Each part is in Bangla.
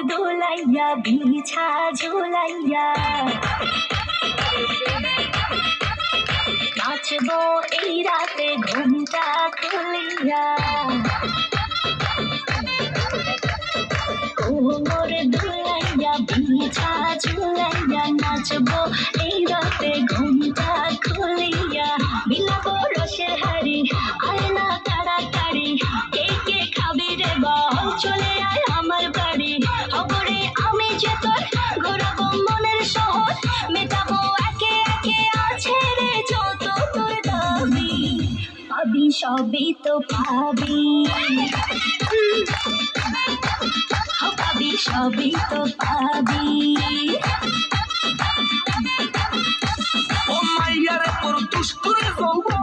দোলাইয়া বিছা ঝুলাইয়া নাচবো এই রাতে ঘুমটা খুলিয়া কোমর দোলাইয়া বিছা ঝুলাইয়া নাচবো এই রাতে ঘুমটা খুলিয়া বিলাবো রসের হাড়ি আয় না তাড়াতাড়ি কে কে খাবি রে বল চলে আয় আমার বাড়ি খবরে আমি যে তোর ঘোরাবো মনের শহর মেটাবো একে একে আছে রে যত তোর দাবি পাবি সবই তো পাবি পাবি সবই তো পাবি ও মাইয়ারে তোর দুষ্টুরে যৌবন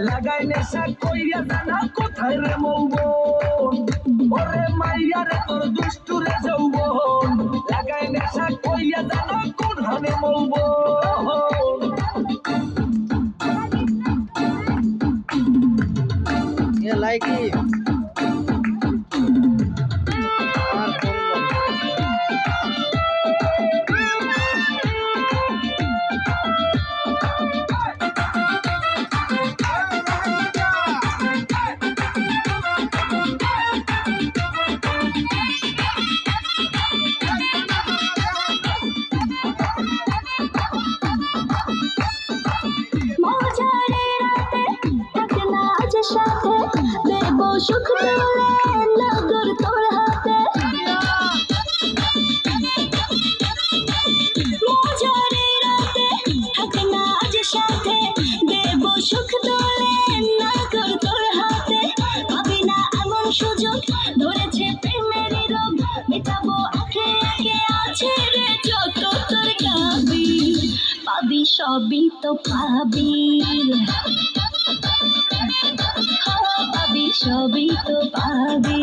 লাগাই নেশা কইরা জানা কোথায় রে মৌবন ওরে মাইয়ারে তোর দুষ্টুরে যৌবন লাগাই নেশা কইরা জানা কোথায় মৌবন ये लाइक ही মজারে রাতে থাকনা আজ সাথে দেব সুখ তোলে নগর তোর হাতে মজারে রাতে থাকনা আজ সাথে দেব সুখ তোলে নগর তোর হাতে পাবি না এমন সুযোগ ধরেছে প্রেমের রোগ মেটাবো একে একে আছে রে যত তোর দাবি পাবি সবই তো পাবি পাবি সবই তো পাবি